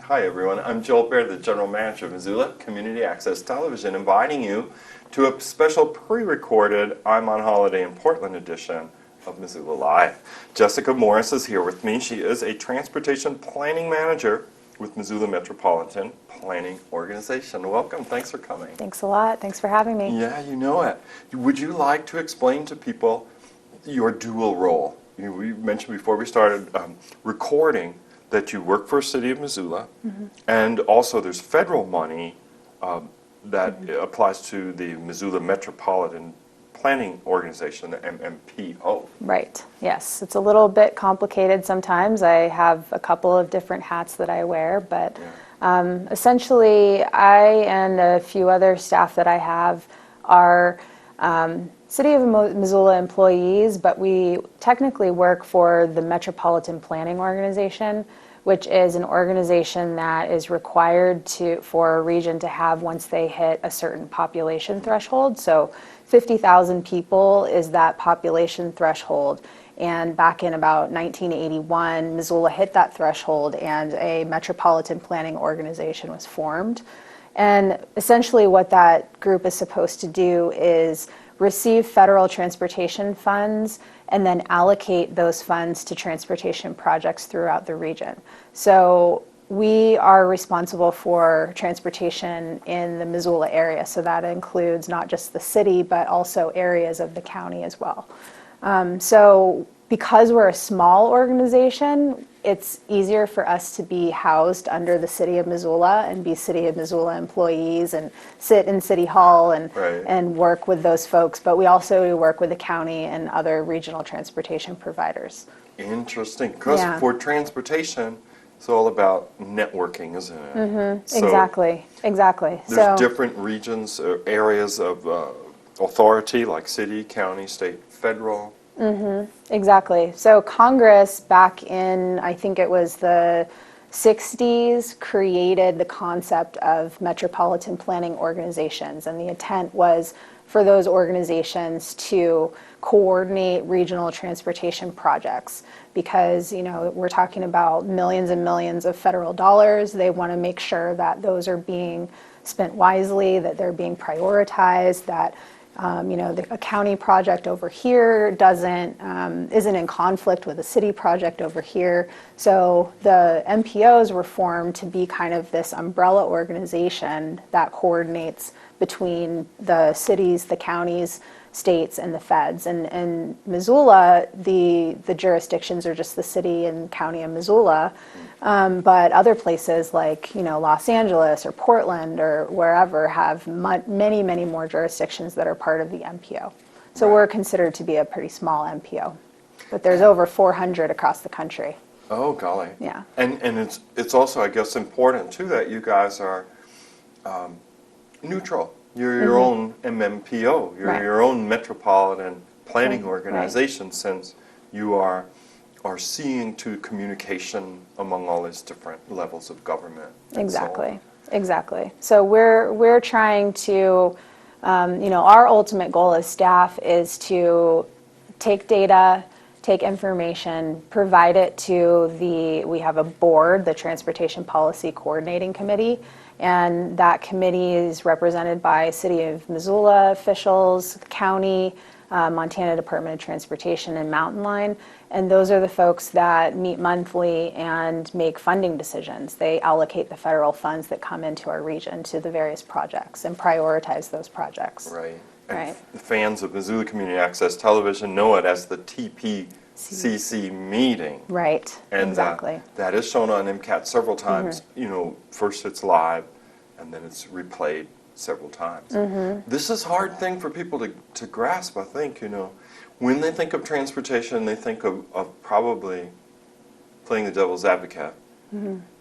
Hi everyone, I'm Joel Baird, the General Manager of Missoula Community Access Television, inviting you to a special pre-recorded I'm on Holiday in Portland edition of Missoula Live. Jessica Morris is here with me. She is a Transportation Planning Manager with Missoula Metropolitan Planning Organization. Welcome, thanks for coming. Thanks a lot, thanks for having me. Yeah, you know it. Would you like to explain to people your dual role? We mentioned before we started recording that you work for the City of Missoula, and also there's federal money that applies to the Missoula Metropolitan Planning Organization, the MMPO. Right, yes. It's a little bit complicated sometimes. I have a couple of different hats that I wear, but essentially I and a few other staff that I have are City of Missoula employees, but we technically work for the Metropolitan Planning Organization, which is an organization that is required for a region to have once they hit a certain population threshold. So 50,000 people is that population threshold. And back in about 1981, Missoula hit that threshold and a Metropolitan Planning Organization was formed. And essentially what that group is supposed to do is receive federal transportation funds and then allocate those funds to transportation projects throughout the region. So we are responsible for transportation in the Missoula area. So that includes not just the city, but also areas of the county as well. So because we're a small organization, it's easier for us to be housed under the City of Missoula and be City of Missoula employees and sit in City Hall and work with those folks. But we also work with the county and other regional transportation providers. Interesting, because for transportation, it's all about networking, isn't it? Mm-hmm. So exactly. There's different regions or areas of authority, like city, county, state, federal. Exactly. So Congress back in, I think it was the 60s, created the concept of metropolitan planning organizations. And the intent was for those organizations to coordinate regional transportation projects because, you know, we're talking about millions and millions of federal dollars. They want to make sure that those are being spent wisely, that they're being prioritized, that a county project over here isn't in conflict with a city project over here. So the MPOs were formed to be kind of this umbrella organization that coordinates between the cities, the counties, states, and the feds. And in Missoula, the jurisdictions are just the city and county of Missoula. But other places like, Los Angeles or Portland or wherever have many, many more jurisdictions that are part of the MPO. So we're considered to be a pretty small MPO. But there's over 400 across the country. Oh, golly. Yeah. And it's also, I guess, important, too, that you guys are neutral. You're your own MMPO. You're your own metropolitan planning organization since you are seeing to communication among all these different levels of government. Exactly. So we're trying to, our ultimate goal as staff is to take data, take information, provide it to we have a board, the Transportation Policy Coordinating Committee, and that committee is represented by City of Missoula officials, the county, Montana Department of Transportation, and Mountain Line. And those are the folks that meet monthly and make funding decisions. They allocate the federal funds that come into our region to the various projects and prioritize those projects. Right. And the fans of Missoula Community Access Television know it as the TPCC meeting. Right, and exactly. That is shown on MCAT several times. First it's live, and then it's replayed several times. This is a hard thing for people to grasp, I think, When they think of transportation, they think of probably playing the devil's advocate.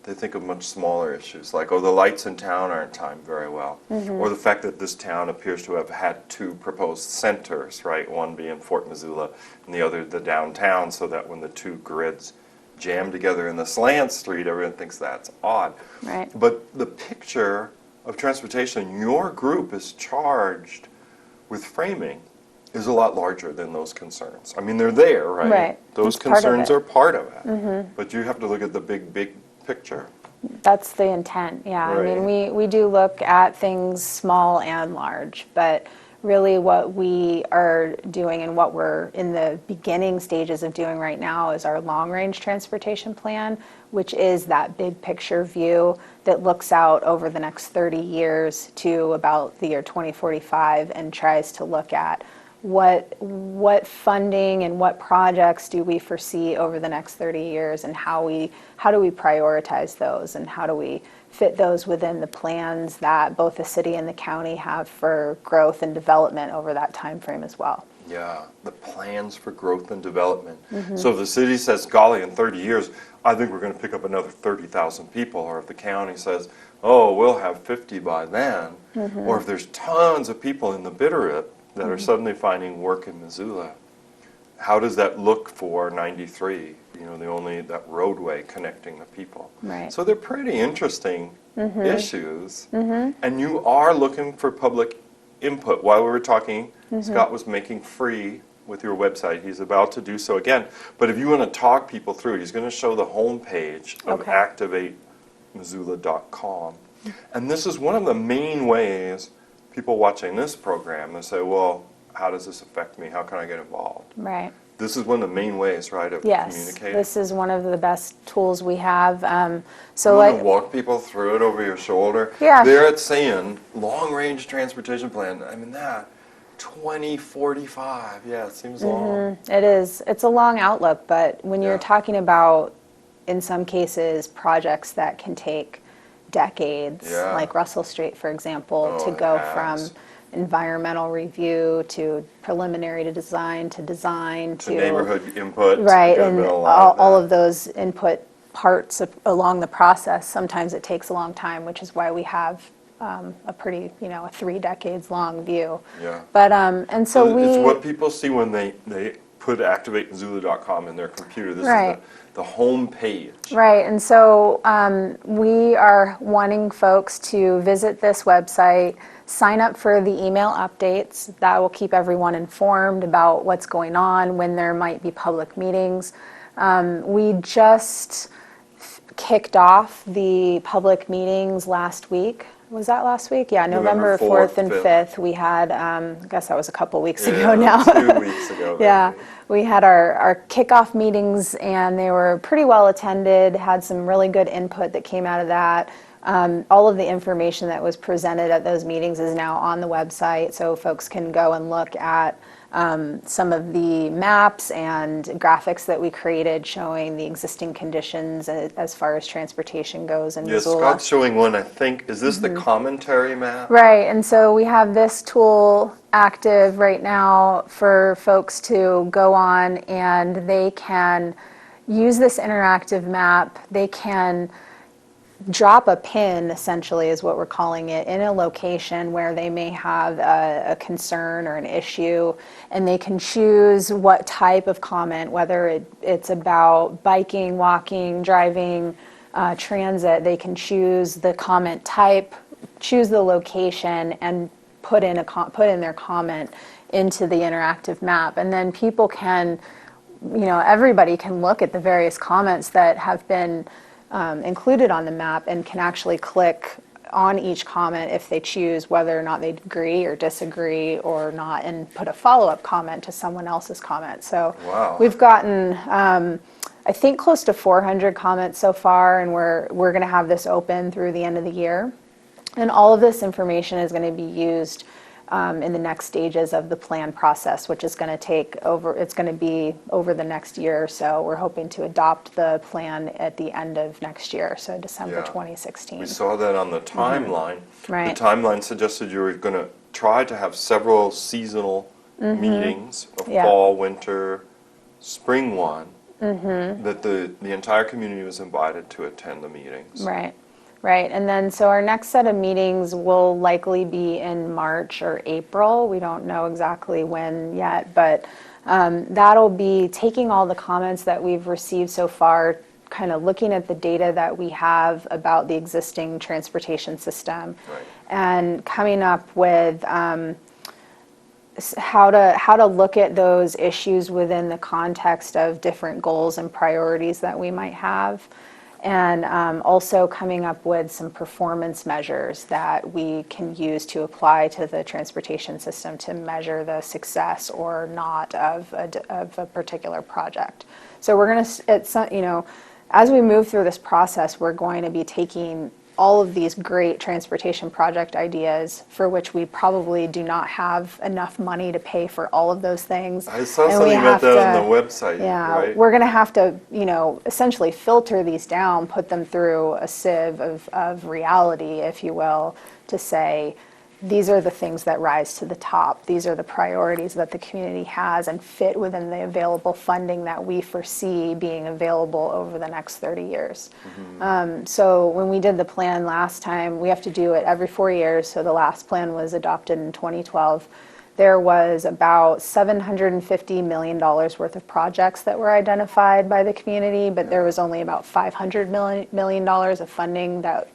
They think of much smaller issues, like, the lights in town aren't timed very well. Or the fact that this town appears to have had two proposed centers, right? One being Fort Missoula and the other the downtown, so that when the two grids jam together in the slant street, everyone thinks that's odd. Right. But the picture of transportation your group is charged with framing is a lot larger than those concerns. I mean, they're there, right? Right. Those It's part of concerns it. are part of it. But you have to look at the big picture. That's the intent, yeah. I mean, Right. we do look at things small and large, but really what we are doing and what we're in the beginning stages of doing right now is our long-range transportation plan, which is that big picture view that looks out over the next 30 years to about the year 2045 and tries to look at what funding and what projects do we foresee over the next 30 years, and how do we prioritize those, and how do we fit those within the plans that both the city and the county have for growth and development over that time frame as well. Yeah, the plans for growth and development. So if the city says, golly, in 30 years, I think we're going to pick up another 30,000 people, or if the county says, oh, we'll have 50 by then, or if there's tons of people in the Bitterroot that are suddenly finding work in Missoula, how does that look for 93? You know, that roadway connecting the people. Right. So they're pretty interesting issues, and you are looking for public input. While we were talking, Scott was making free with your website. He's about to do so again. But if you want to talk people through it, he's going to show the homepage of activatemissoula.com. And this is one of the main ways people watching this program, they say, well, how does this affect me? How can I get involved? Right. This is one of the main ways, right, of Yes, communicating? this is one of the best tools we have. You So want to like, walk people through it over your shoulder? Yeah. There it's saying, long-range transportation plan. I mean, that, 2045. Yeah, it seems long. it is, it's a long outlook, but when you're Yeah. talking about, in some cases, projects that can take decades, Yeah. like Russell Street, for example, Oh, to it go has. from environmental review to preliminary to design To neighborhood input. right, There's and been a lot all of of those input parts along the process. Sometimes it takes a long time, which is why we have a pretty, a 3 decades long view. Yeah. But and so It's we what people see when they put activatemissoula.com in their computer. This Right. is the home page. Right, and so we are wanting folks to visit this website, sign up for the email updates. That will keep everyone informed about what's going on, when there might be public meetings. We just kicked off the public meetings last week. Was that last week? Yeah, November 4th and 5th. We had, I guess that was a couple weeks ago now. 2 weeks ago. Yeah, maybe. we had our kickoff meetings, and they were pretty well attended, had some really good input that came out of that. All of the information that was presented at those meetings is now on the website, so folks can go and look at some of the maps and graphics that we created showing the existing conditions as far as transportation goes in Yes, Missoula. Scott's showing one, I think. Is this the commentary map? Right, and so we have this tool active right now for folks to go on, and they can use this interactive map. They can drop a pin, essentially is what we're calling it, in a location where they may have a concern or an issue, and they can choose what type of comment, whether it's about biking, walking, driving, transit. They can choose the comment type, choose the location, and put in their comment into the interactive map. And then people can, everybody can look at the various comments that have been included on the map, and can actually click on each comment if they choose whether or not they agree or disagree or not, and put a follow-up comment to someone else's comment. So Wow. we've gotten, I think, close to 400 comments so far, and we're going to have this open through the end of the year. And all of this information is going to be used in the next stages of the plan process, which is going to it's going to be over the next year or so. We're hoping to adopt the plan at the end of next year, so December Yeah. 2016. We saw that on the timeline. Right. The timeline suggested you were going to try to have several seasonal meetings, a Yeah. fall, winter, spring one, that the entire community was invited to attend the meetings. Right. Right, and then so our next set of meetings will likely be in March or April. We don't know exactly when yet, but that'll be taking all the comments that we've received so far, kind of looking at the data that we have about the existing transportation system, Right. and coming up with how to look at those issues within the context of different goals and priorities that we might have. and also coming up with some performance measures that we can use to apply to the transportation system to measure the success or not of a particular project. So we're going to, as we move through this process, we're going to be taking all of these great transportation project ideas for which we probably do not have enough money to pay for all of those things. I saw something about that on the website. Yeah, right? We're going to have to, essentially filter these down, put them through a sieve of reality, if you will, to say, these are the things that rise to the top. These are the priorities that the community has and fit within the available funding that we foresee being available over the next 30 years. So when we did the plan last time, we have to do it every 4 years. So the last plan was adopted in 2012. There was about $750 million worth of projects that were identified by the community, but there was only about $500 million of funding that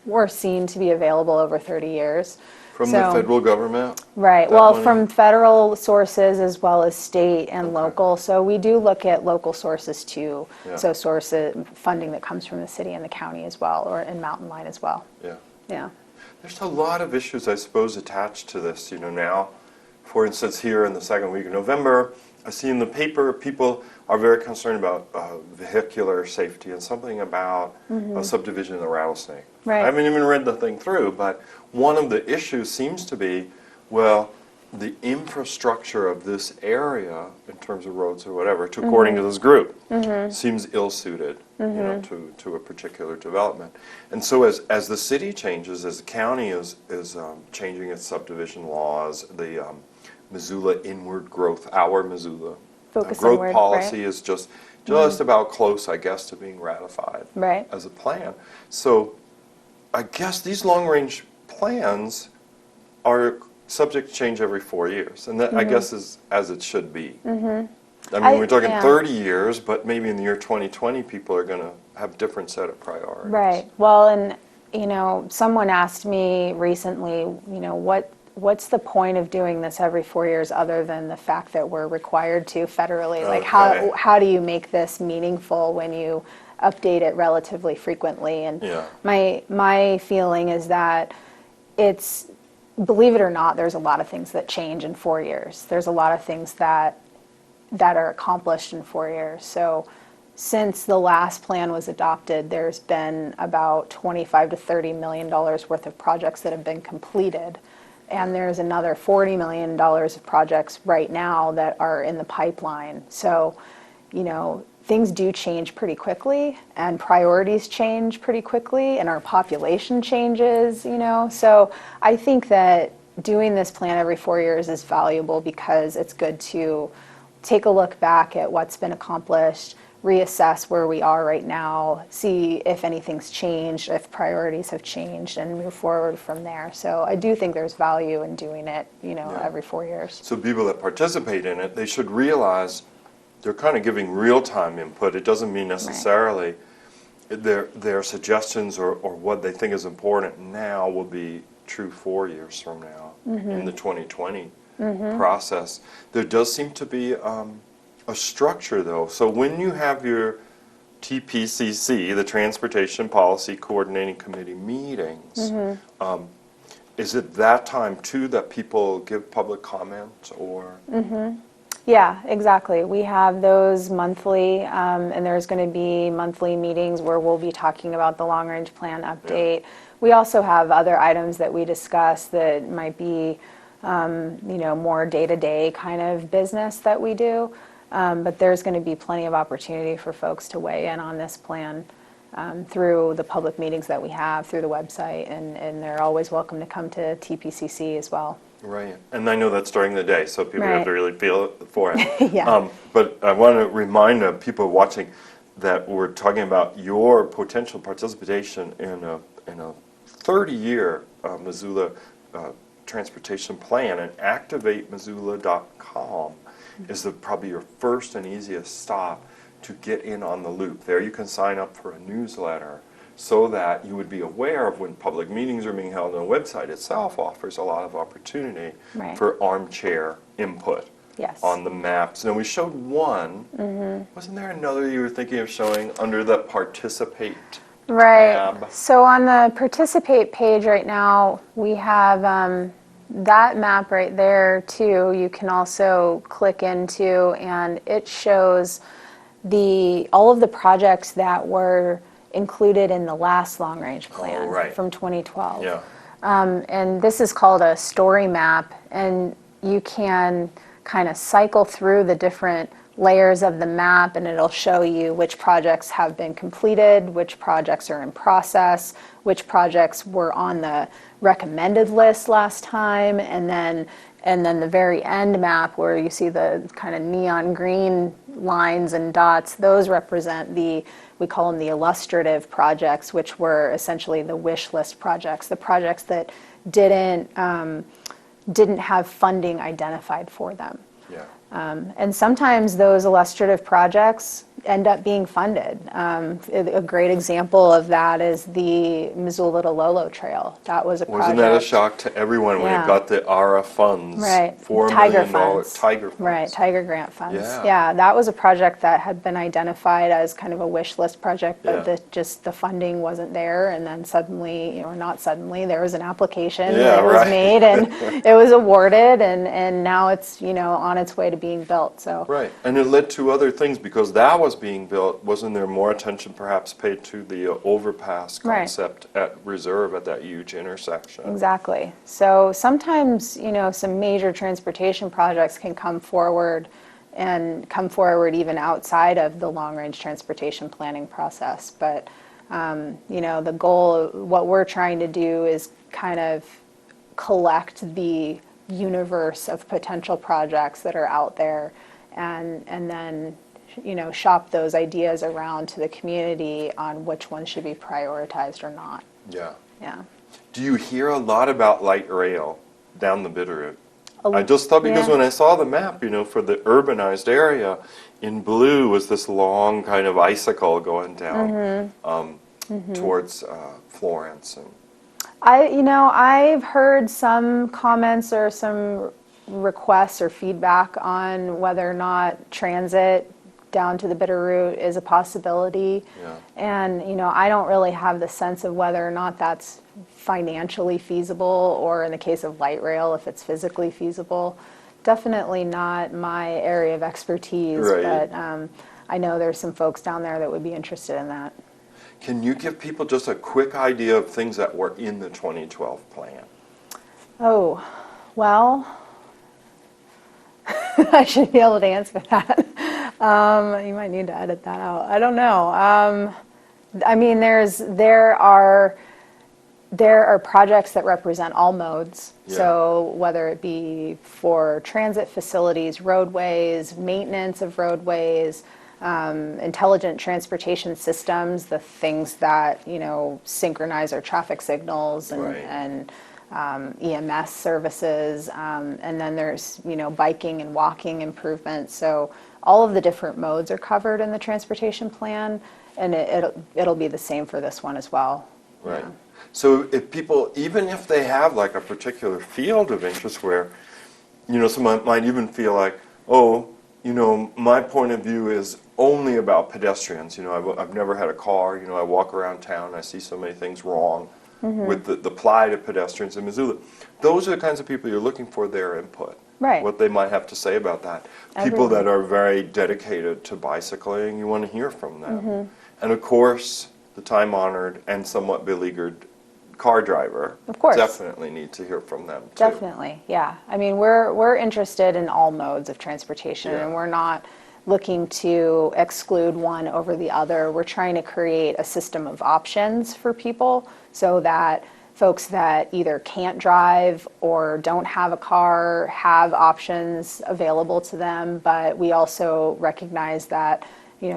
were seen to be available over 30 years. From the federal government? Right. That Well, money? from federal sources as well as state and local. So we do look at local sources too. Yeah. So funding that comes from the city and the county as well, or in Mountain Line as well. Yeah. Yeah. There's a lot of issues, I suppose, attached to this. Now, for instance, here in the second week of November, I see in the paper people are very concerned about vehicular safety and something about a subdivision of the Rattlesnake. Right. I haven't even read the thing through, but one of the issues seems to be, well, the infrastructure of this area, in terms of roads or whatever, according to this group, seems ill-suited to a particular development. And so as the city changes, as the county is changing its subdivision laws, the Missoula inward growth, our Missoula Focus growth inward, policy right? is just about close, I guess, to being ratified Right. as a plan. So I guess these long-range plans are subject to change every 4 years, and that I guess is as it should be. I mean, we're talking 30 years, but maybe in the year 2020, people are going to have a different set of priorities. Right. Well, and someone asked me recently, what's the point of doing this every 4 years other than the fact that we're required to federally? Like, how do you make this meaningful when you update it relatively frequently? And my feeling is that it's, believe it or not, there's a lot of things that change in 4 years. There's a lot of things that are accomplished in 4 years. So since the last plan was adopted, there's been about $25 to $30 million worth of projects that have been completed. And there's another $40 million of projects right now that are in the pipeline. So, things do change pretty quickly, and priorities change pretty quickly, and our population changes, So I think that doing this plan every 4 years is valuable because it's good to take a look back at what's been accomplished, reassess where we are right now, see if anything's changed, if priorities have changed, and move forward from there. So I do think there's value in doing it, every 4 years. So people that participate in it, they should realize they're kind of giving real-time input. It doesn't mean necessarily their suggestions or what they think is important now will be true 4 years from now in the 2020 process. There does seem to be a structure, though. So when you have your TPCC, the Transportation Policy Coordinating Committee meetings, is it that time, too, that people give public comments, or? Yeah, exactly. We have those monthly, and there's going to be monthly meetings where we'll be talking about the long-range plan update. Yeah. We also have other items that we discuss that might be, more day-to-day kind of business that we do. But there's going to be plenty of opportunity for folks to weigh in on this plan through the public meetings that we have, through the website, and they're always welcome to come to TPCC as well. Right, and I know that's during the day, so people have to really feel it for it. Yeah. But I want to remind people watching that we're talking about your potential participation in a 30-year Missoula transportation plan, and activatemissoula.com is probably your first and easiest stop to get in on the loop. There you can sign up for a newsletter so that you would be aware of when public meetings are being held, and the website itself offers a lot of opportunity for armchair input. Yes. on the maps. Now, we showed one. Wasn't there another you were thinking of showing under the participate Right. tab? So on the participate page right now, we have that map right there too. You can also click into, and it shows all of the projects that were included in the last long range plan from 2012. Yeah. And this is called a story map, and you can kind of cycle through the different layers of the map, and it'll show you which projects have been completed, which projects are in process, which projects were on the recommended list last time, and then the very end map where you see the kind of neon green lines and dots, those represent we call them the illustrative projects, which were essentially the wish list projects, the projects that didn't have funding identified for them. Yeah. And sometimes those illustrative projects end up being funded. A great example of that is the Missoula to Lolo Trail. That was a project. Wasn't that a shock to everyone when it got the ARA funds? Right. $4 Tiger million funds. Tiger funds. Right, Tiger grant funds. Yeah. That was a project that had been identified as kind of a wish list project, but Yeah. just the funding wasn't there, and then suddenly, or not suddenly, there was an application Yeah, that was right. made, and it was awarded, and now it's on its way to being built. So Right, and it led to other things because that was being built. Wasn't there more attention perhaps paid to the overpass Right. concept at Reserve at that huge intersection? Exactly. So sometimes, some major transportation projects can come forward even outside of the long-range transportation planning process. But, the goal, what we're trying to do is kind of collect the universe of potential projects that are out there and then shop those ideas around to the community on which ones should be prioritized or not. Yeah. Yeah. Do you hear a lot about light rail down the Bitterroot? I just thought because yeah. when I saw the map, for the urbanized area, in blue was this long kind of icicle going down towards Florence. And I've heard some comments or some requests or feedback on whether or not transit down to the Bitterroot is a possibility. Yeah. And, I don't really have the sense of whether or not that's financially feasible, or in the case of light rail, if it's physically feasible. Definitely not my area of expertise, Right. but I know there's some folks down there that would be interested in that. Can you give people just a quick idea of things that were in the 2012 plan? Oh, well, I should be able to answer that. You might need to edit that out. I don't know. I mean, there are projects that represent all modes. Yeah. So whether it be for transit facilities, roadways, maintenance of roadways, intelligent transportation systems, the things that synchronize our traffic signals and, Right. and EMS services, and then there's biking and walking improvements. So all of the different modes are covered in the transportation plan, and it'll be the same for this one as well. Right. Yeah. So if people, even if they have like a particular field of interest where, someone might even feel like, my point of view is only about pedestrians. I've never had a car. I walk around town. I see so many things wrong with the plight of pedestrians in Missoula. Those are the kinds of people you're looking for their input. Right. What they might have to say about that. People that are very dedicated to bicycling, you want to hear from them. And of course, the time-honored and somewhat beleaguered car driver. Of course. Definitely need to hear from them too. Definitely, yeah. I mean, we're interested in all modes of transportation, Yeah. and we're not looking to exclude one over the other. We're trying to create a system of options for people so that folks that either can't drive or don't have a car have options available to them. But we also recognize that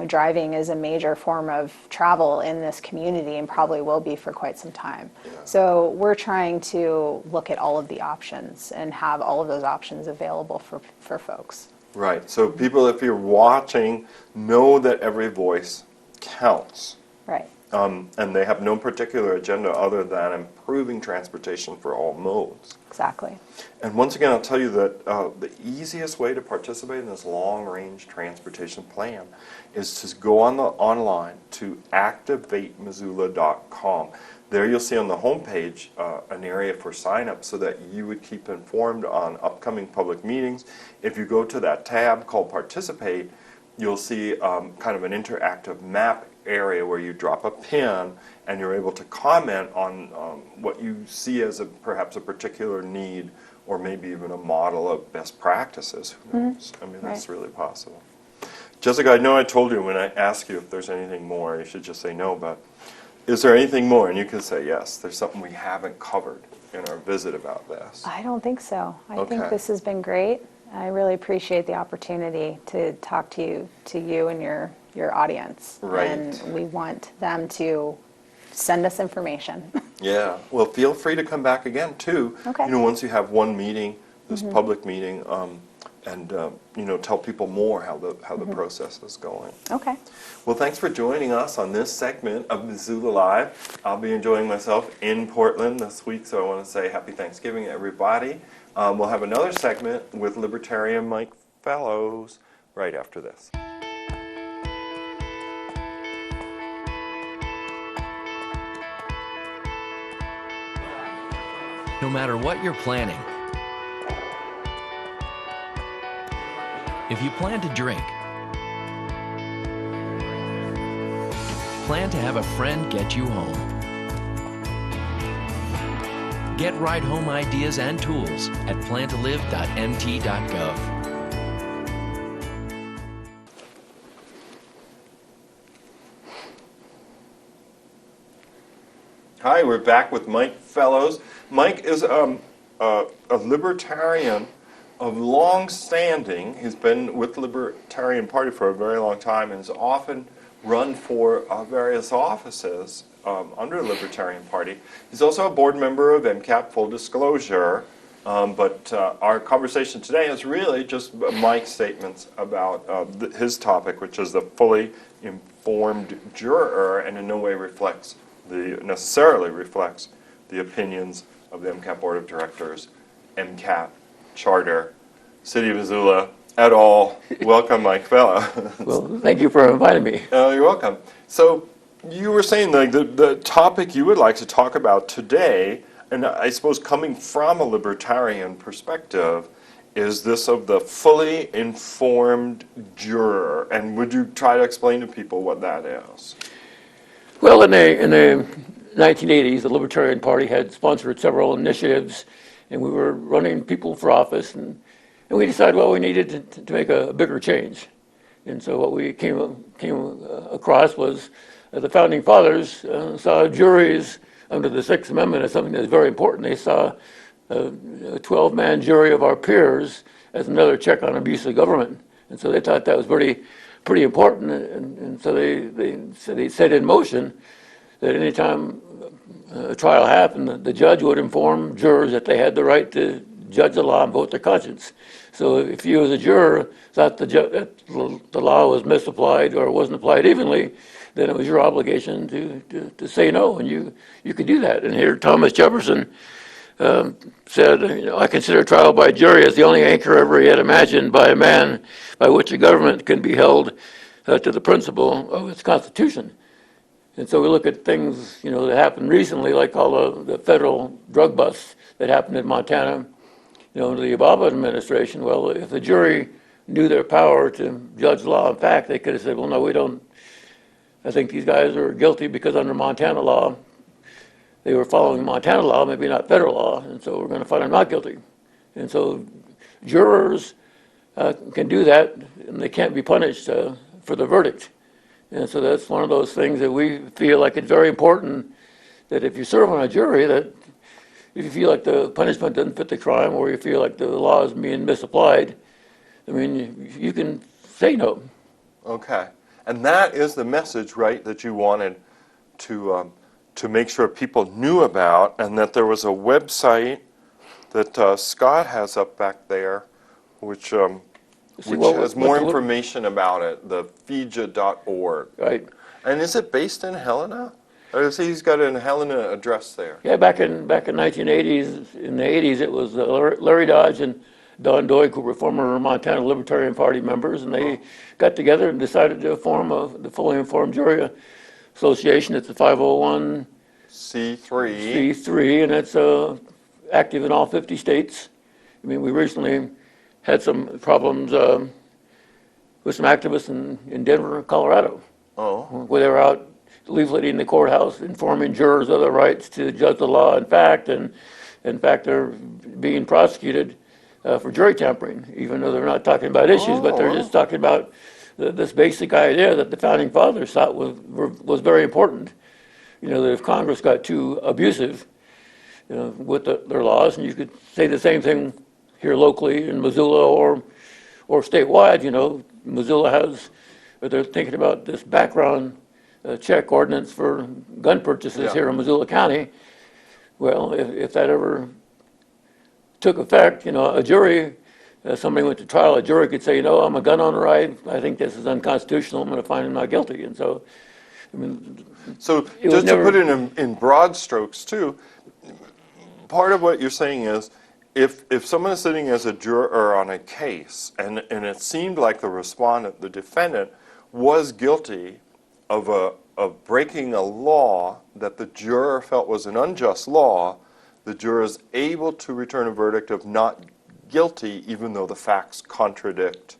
driving is a major form of travel in this community and probably will be for quite some time. Yeah. So we're trying to look at all of the options and have all of those options available for folks. Right. So people, if you're watching, know that every voice counts. Right. And they have no particular agenda other than improving transportation for all modes. Exactly. And once again, I'll tell you that the easiest way to participate in this long-range transportation plan is to go online to activatemissoula.com. There you'll see on the homepage an area for sign-up so that you would keep informed on upcoming public meetings. If you go to that tab called Participate, you'll see kind of an interactive map area where you drop a pin and you're able to comment on what you see as perhaps a particular need or maybe even a model of best practices. Who knows? I mean, that's really possible. Jessica, I know I told you when I ask you if there's anything more, you should just say no, but is there anything more? And you can say yes, there's something we haven't covered in our visit about this. I don't think so. I Okay. think this has been great. I really appreciate the opportunity to talk to you and your audience. Right. And we want them to send us information. Yeah, well, feel free to come back again too. Okay. You know, once you have one meeting, this public meeting, and you know, tell people more how the process is going. Okay. Well, thanks for joining us on this segment of Missoula Live. I'll be enjoying myself in Portland this week, so I want to say happy Thanksgiving, everybody. We'll have another segment with Libertarian Mike Fellows right after this. No matter what you're planning, if you plan to drink, plan to have a friend get you home, get ride home ideas and tools at plantolive.mt.gov. Hi, we're back with Mike Fellows. Mike is a libertarian of long standing. He's been with the Libertarian Party for a very long time and has often run for various offices under the Libertarian Party. He's also a board member of MCAP, full disclosure. But our conversation today is really just Mike's statements about his topic, which is the fully informed juror, and in no way necessarily reflects the opinions of the MCAP Board of Directors, MCAP, Charter, City of Missoula, at all. Welcome, Mike Fellows. Well, thank you for inviting me. You're welcome. So you were saying the topic you would like to talk about today, and I suppose coming from a libertarian perspective, is this of the fully informed juror. And would you try to explain to people what that is? Well, in the 1980s, the Libertarian Party had sponsored several initiatives, and we were running people for office, and we decided, well, we needed to make a bigger change. And so what we came across was the Founding Fathers saw juries under the Sixth Amendment as something that's very important. They saw a 12-man jury of our peers as another check on abuse of government. And so they thought that was pretty important, and so they set in motion that any time a trial happened, the judge would inform jurors that they had the right to judge the law and vote their conscience. So if you as a juror thought that the law was misapplied or wasn't applied evenly, then it was your obligation to say no, and you could do that. And here Thomas Jefferson said, I consider trial by jury as the only anchor ever yet imagined by a man by which a government can be held to the principle of its constitution. And so we look at things, that happened recently, like all the federal drug busts that happened in Montana, under the Obama administration. Well, if the jury knew their power to judge law, in fact, they could have said, well, no, we don't. I think these guys are guilty because under Montana law, they were following Montana law, maybe not federal law, and so we're going to find them not guilty. And so jurors can do that, and they can't be punished for the verdict. And so that's one of those things that we feel like it's very important that if you serve on a jury, that if you feel like the punishment doesn't fit the crime or you feel like the law is being misapplied, you can say no. Okay. And that is the message, right, that you wanted to make sure people knew about, and that there was a website that Scott has up back there, which See which what- has what more the- information about it, the FIJA.org. Right. And is it based in Helena? Or is he's got an Helena address there? Yeah, back in 1980s, in the 80s, it was Larry Dodge and Don Doig, who were former Montana Libertarian Party members, and they got together and decided to form the Fully Informed Jury Association. It's a 501 C3. C3, and it's active in all 50 states. I mean, we recently had some problems with some activists in Denver, Colorado, Oh, where they were out leafleting the courthouse, informing jurors of their rights to judge the law in fact, and in fact they're being prosecuted for jury tampering, even though they're not talking about issues, but they're just talking about this basic idea that the founding fathers thought was very important. You know, that if Congress got too abusive, you know, with their laws, and you could say the same thing here locally in Missoula or statewide. You know, Missoula has, but they're thinking about this background check ordinance for gun purchases here in Missoula County. Well, if that ever took effect, you know, a jury, somebody went to trial, a jury could say, you know, I'm a gun owner, I think this is unconstitutional, I'm going to find him not guilty. And so, I mean, so was just never- to put it in broad strokes too, part of what you're saying is, if someone is sitting as a juror on a case, and it seemed like the respondent, the defendant, was guilty of breaking a law that the juror felt was an unjust law, the juror is able to return a verdict of not guilty, even though the facts contradict.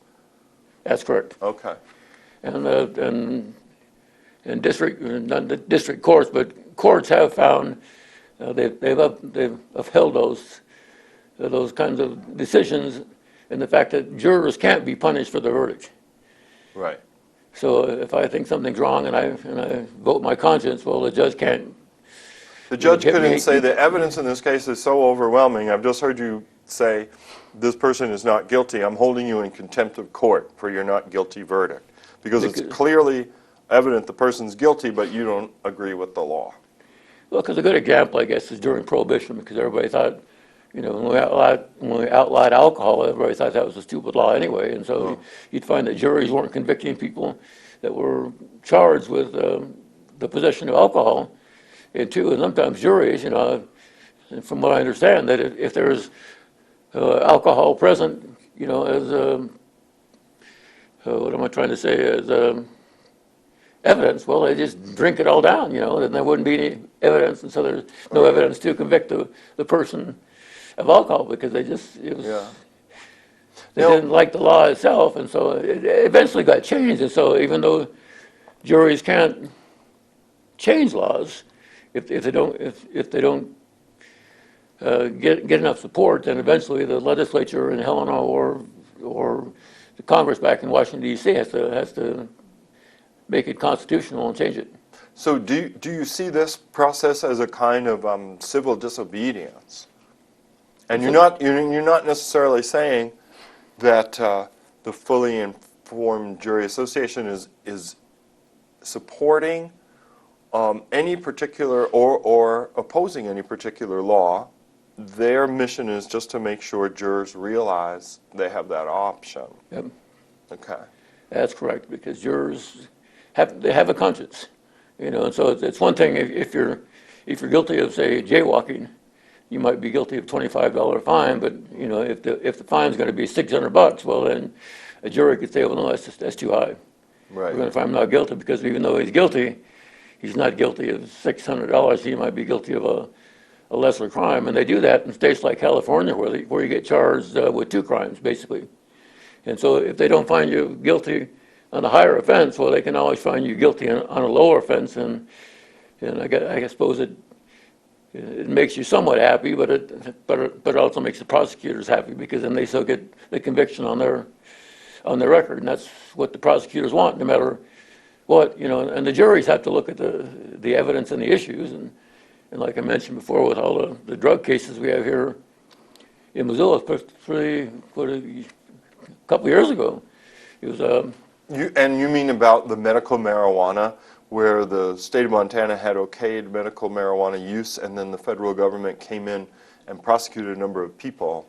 that's correct. Okay. And district, not the district courts, but courts have found they've upheld those kinds of decisions, and the fact that jurors can't be punished for their verdict. Right. So if I think something's wrong and I vote my conscience, well, the judge can't. The judge hit me. couldn't say the evidence in this case is so overwhelming. I've just heard you say this person is not guilty. I'm holding you in contempt of court for your not guilty verdict. Because it's clearly evident the person's guilty, but you don't agree with the law. Well, because a good example, I guess, is during Prohibition, because everybody thought, you know, when we outlawed alcohol, everybody thought that was a stupid law anyway. And so you'd find that juries weren't convicting people that were charged with the possession of alcohol. And two, and sometimes juries, you know, from what I understand, that if there's alcohol present, you know, as what am I trying to say, as evidence, well, they just drink it all down, you know, then there wouldn't be any evidence, and so there's no evidence to convict the person of alcohol, because they didn't like the law itself, and so it eventually got changed. And so even though juries can't change laws, if they don't get enough support, then eventually the legislature in Helena or the Congress back in Washington D.C. has to make it constitutional and change it. So do you see this process as a kind of civil disobedience? And you're not necessarily saying that the Fully Informed Jury Association is supporting any particular or opposing any particular law. Their mission is just to make sure jurors realize they have that option. Yep. Okay. That's correct, because jurors have a conscience, you know, and so it's one thing if you're guilty of, say, jaywalking, you might be guilty of $25 fine, but you know, if the fine's going to be $600, well, then a jury could say, well, no, that's too high. Right. We're going to find him not guilty, because even though he's guilty, he's not guilty of $600. He might be guilty of a lesser crime, and they do that in states like California, where you get charged with two crimes, basically. And so if they don't find you guilty on a higher offense, well, they can always find you guilty on a lower offense, and I suppose it makes you somewhat happy, but it also makes the prosecutors happy, because then they still get the conviction on their record, and that's what the prosecutors want, no matter what, you know. And the juries have to look at the evidence and the issues, and like I mentioned before, with all the drug cases we have here in Missoula, a couple of years ago, it was You mean about the medical marijuana, where the state of Montana had okayed medical marijuana use, and then the federal government came in and prosecuted a number of people?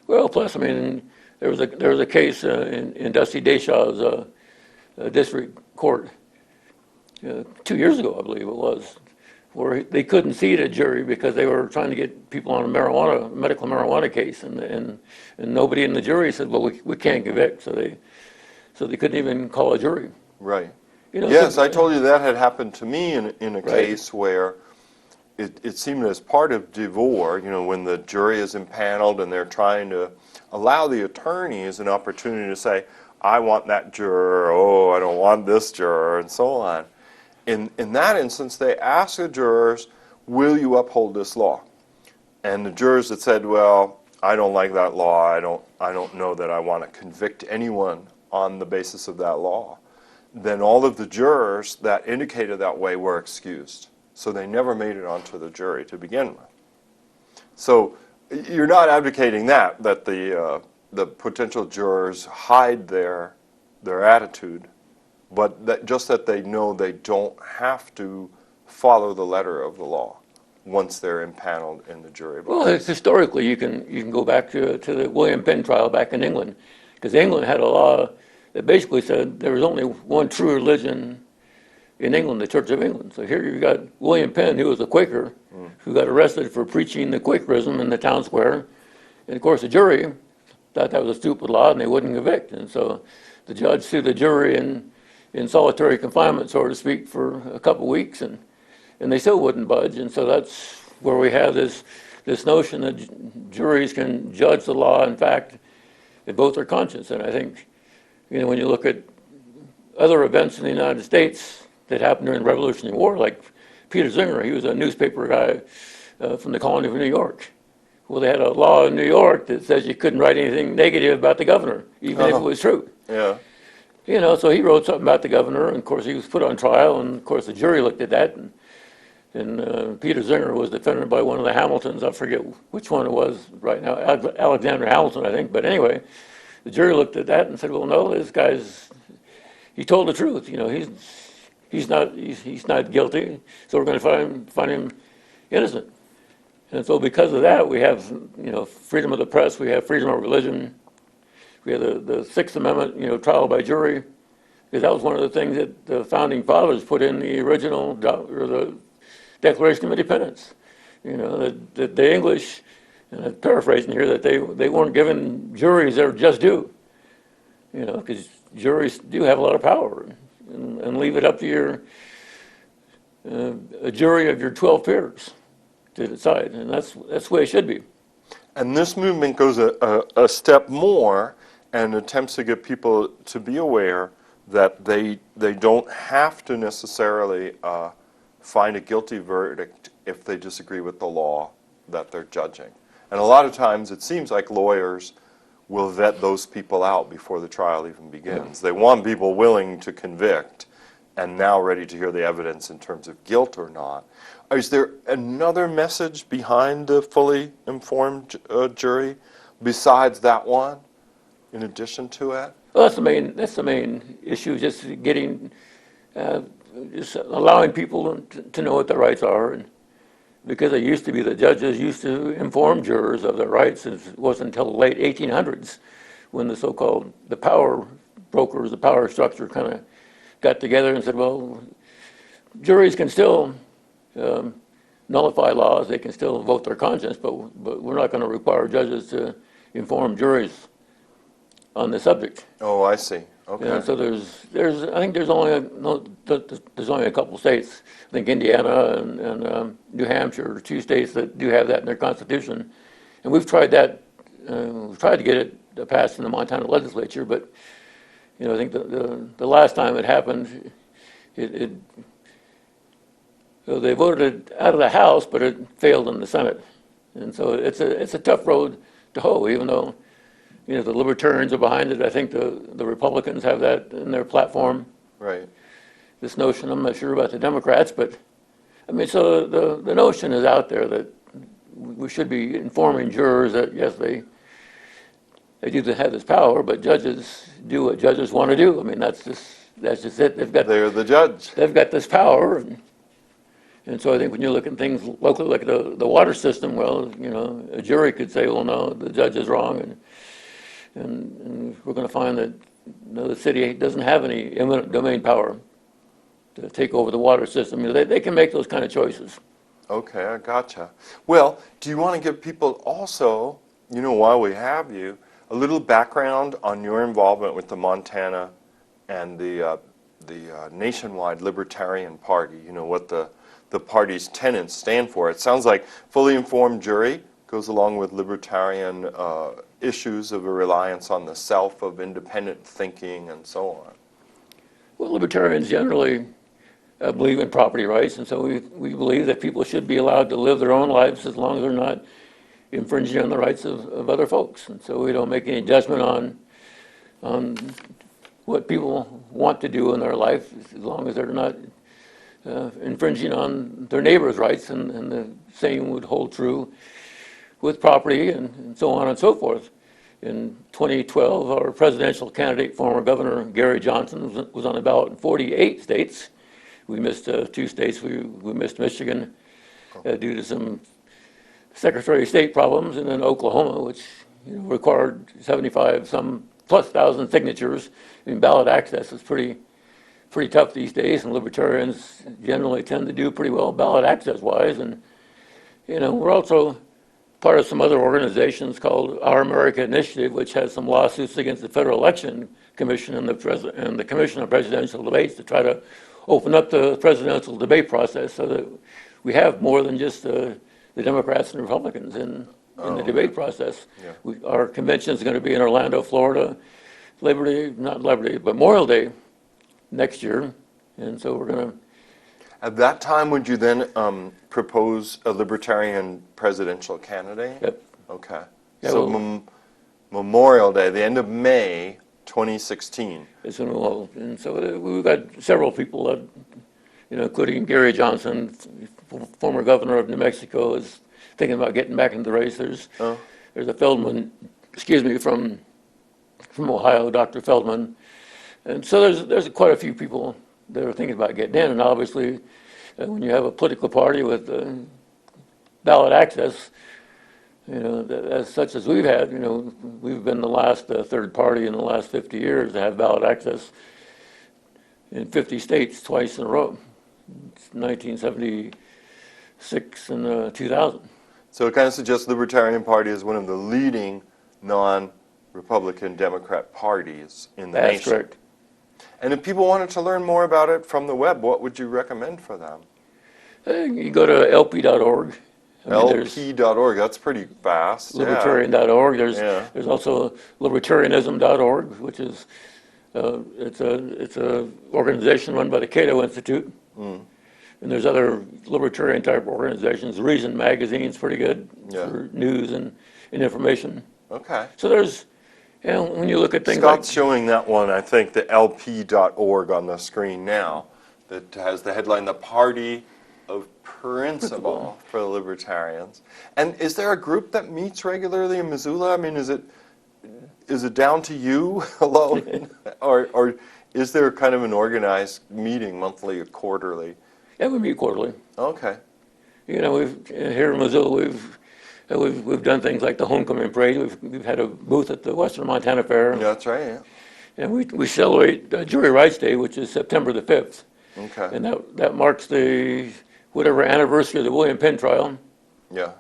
well, plus, I mean, There was a case in Dusty Deshaw's district court 2 years ago, I believe it was, where they couldn't seat a jury because they were trying to get people on a medical marijuana case, and nobody in the jury said, well, we can't convict, so they couldn't even call a jury. Right. You know, Yes, so, I told you that had happened to me in a Right. case where it seemed as part of divorce, when the jury is impaneled and they're trying to allow the attorneys an opportunity to say, I want that juror, oh, I don't want this juror, and so on. In that instance, they asked the jurors, will you uphold this law? And the jurors that said, well, I don't like that law, I don't know that I want to convict anyone on the basis of that law, then all of the jurors that indicated that way were excused. So they never made it onto the jury to begin with. So you're not advocating that the potential jurors hide their attitude, but that they know they don't have to follow the letter of the law once they're impaneled in the jury box. well, historically, you can go back to the William Penn trial back in England, because England had a law that basically said there was only one true religion in England, the Church of England. So here you got William Penn, who was a Quaker, who got arrested for preaching the Quakerism in the town square. And of course, the jury thought that was a stupid law, and they wouldn't convict. And so the judge threw the jury in solitary confinement, so to speak, for a couple of weeks, and they still wouldn't budge. And so that's where we have this notion that juries can judge the law, in fact, in both their conscience. And I think, when you look at other events in the United States that happened during the Revolutionary War, like Peter Zinger, he was a newspaper guy from the colony of New York. Well, they had a law in New York that says you couldn't write anything negative about the governor, even if it was true. Yeah. So he wrote something about the governor, and of course he was put on trial, and of course the jury looked at that, and Peter Zinger was defended by one of the Hamiltons. I forget which one it was right now, Alexander Hamilton, I think. But anyway, the jury looked at that and said, well, no, this guy's, he told the truth. He's not guilty, so we're going to find him innocent. And so because of that, we have, freedom of the press, we have freedom of religion, we have the Sixth Amendment, trial by jury, because that was one of the things that the founding fathers put in the original, or the Declaration of Independence. That the English, and I'm paraphrasing here, that they weren't given juries their just due, because juries do have a lot of power, and leave it up to a jury of your 12 peers to decide, and that's the way it should be. And this movement goes a step more and attempts to get people to be aware that they don't have to necessarily find a guilty verdict if they disagree with the law that they're judging. And a lot of times it seems like lawyers will vet those people out before the trial even begins. They want people willing to convict and now ready to hear the evidence in terms of guilt or not. Is there another message behind the fully informed jury besides that one, in addition to it? Well, that's the main issue, just getting, just allowing people to know what their rights are. And because it used to be the judges used to inform jurors of their rights, and it wasn't until the late 1800s when the so-called, the power brokers, the power structure kind of got together and said, well, juries can still nullify laws, they can still vote their conscience, but we're not going to require judges to inform juries on the subject. Oh, I see. Okay. So I think there's only a couple states. I think Indiana and New Hampshire are two states that do have that in their constitution, and we've tried that. We've tried to get it passed in the Montana legislature, but I think the last time it happened, they voted it out of the House, but it failed in the Senate, and so it's a tough road to hoe, even though. The Libertarians are behind it. I think the Republicans have that in their platform. Right. This notion, I'm not sure about the Democrats, but so the notion is out there that we should be informing jurors that yes, they do have this power, but judges do what judges want to do. That's just it. They're the judge. They've got this power, and so I think when you look at things locally, like the water system, well, a jury could say, well, no, the judge is wrong, and we're going to find that the city doesn't have any eminent domain power to take over the water system. They can make those kind of choices. Okay, I gotcha. Well, do you want to give people also, while we have you, a little background on your involvement with the Montana and the nationwide Libertarian Party? What the party's tenets stand for. It sounds like fully informed jury goes along with libertarian issues of a reliance on the self, of independent thinking, and so on. Well, libertarians generally believe in property rights, and so we believe that people should be allowed to live their own lives as long as they're not infringing on the rights of other folks. And so we don't make any judgment on what people want to do in their life, as long as they're not infringing on their neighbor's rights, and the same would hold true with property and so on and so forth. In 2012, our presidential candidate, former Governor Gary Johnson, was on the ballot in 48 states. We missed 2 states. We missed Michigan due to some Secretary of State problems, and then Oklahoma, which required 75+ thousand signatures. Ballot access is pretty tough these days, and libertarians generally tend to do pretty well ballot access-wise. And we're also part of some other organizations called Our America Initiative, which has some lawsuits against the Federal Election Commission and the Commission on Presidential Debates to try to open up the presidential debate process so that we have more than just the Democrats and Republicans in the debate process. Yeah. Our convention is going to be in Orlando, Florida, Memorial Day next year, and so we're going to. At that time, would you then propose a libertarian presidential candidate? Yep. Okay. Yeah, So Memorial Day, the end of May 2016. And so we've got several people, including Gary Johnson, former governor of New Mexico, is thinking about getting back into the race. There's a Feldman, from Ohio, Dr. Feldman, and so there's quite a few people that are thinking about getting in. And obviously, when you have a political party with ballot access, as such as we've had, we've been the last third party in the last 50 years to have ballot access in 50 states twice in a row. It's 1976 and 2000. So it kind of suggests the Libertarian Party is one of the leading non-Republican Democrat parties in the nation. That's correct. And if people wanted to learn more about it from the web, what would you recommend for them? You go to lp.org. LP.org, that's pretty fast. Libertarian.org. Yeah. There's also libertarianism.org, which is it's a organization run by the Cato Institute. And there's other libertarian type organizations. Reason Magazine's pretty good for news and information. Okay. So there's, when you look at things Scott's showing that one, I think, the LP.org on the screen now, that has the headline, The Party of Principle for the Libertarians. And is there a group that meets regularly in Missoula? I mean, is it down to you alone? or is there kind of an organized meeting monthly or quarterly? Yeah, we meet quarterly. Okay. Here in Missoula, we've done things like the homecoming parade. We've had a booth at the Western Montana Fair. Yeah, that's right, yeah. And we celebrate Jury Rights Day, which is September the 5th. Okay. And that marks the whatever anniversary of the William Penn trial. Yeah.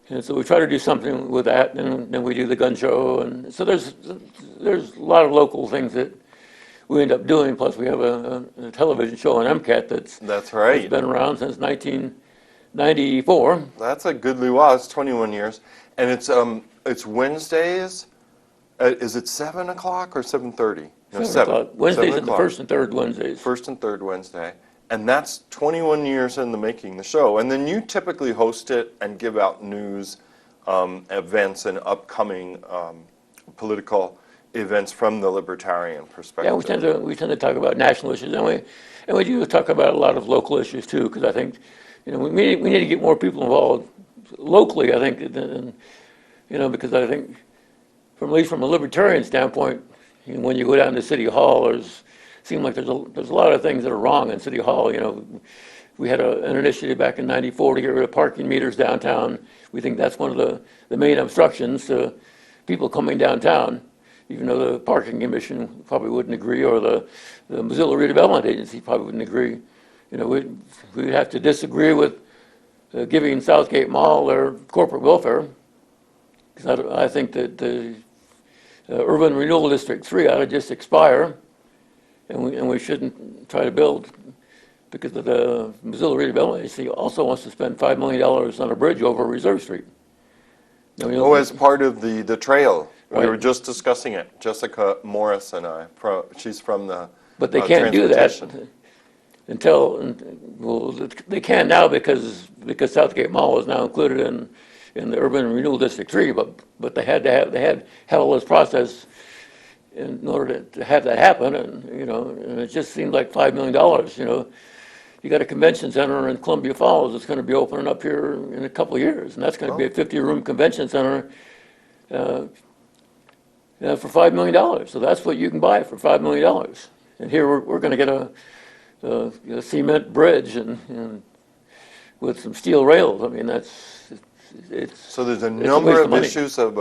And so we try to do something with that, and then we do the gun show. And so there's a lot of local things that we end up doing. Plus we have a television show on MCAT that's been around since 1994. That's a goodly while. It's 21 years. And it's Wednesdays. Is it 7 o'clock or 7:30? No, 7. Wednesdays are the first and third Wednesdays. First and third Wednesday. And that's 21 years in the making, the show. And then you typically host it and give out news, events, and upcoming political events from the libertarian perspective. Yeah, we tend to talk about national issues, and we do talk about a lot of local issues too, because I think we need to get more people involved locally. I think, because I think at least from a libertarian standpoint, when you go down to City Hall, there's a lot of things that are wrong in City Hall. We had an initiative back in '94 to get rid of parking meters downtown. We think that's one of the main obstructions to people coming downtown, even though the parking commission probably wouldn't agree, or the Missoula Redevelopment Agency probably wouldn't agree. You know, we'd have to disagree with giving Southgate Mall their corporate welfare, because I think that the Urban Renewal District 3 ought to just expire, and we shouldn't try to build, because the Missoula Redevelopment Agency also wants to spend $5 million on a bridge over Reserve Street. You know, Oh, as part of the trail. We Right. were just discussing it, Jessica Morris and I. She's from the But they can't do that transportation. well, they can now because Southgate Mall is now included in the Urban Renewal District 3, but they had all this process in order to have that happen, and it just seemed like $5 million, You got a convention center in Columbia Falls that's going to be opening up here in a couple of years, and that's going to be a 50-room convention center for $5 million. So that's what you can buy for $5 million. And here we're going to get a cement bridge and with some steel rails. I mean, it's So there's a it's number waste of money. issues of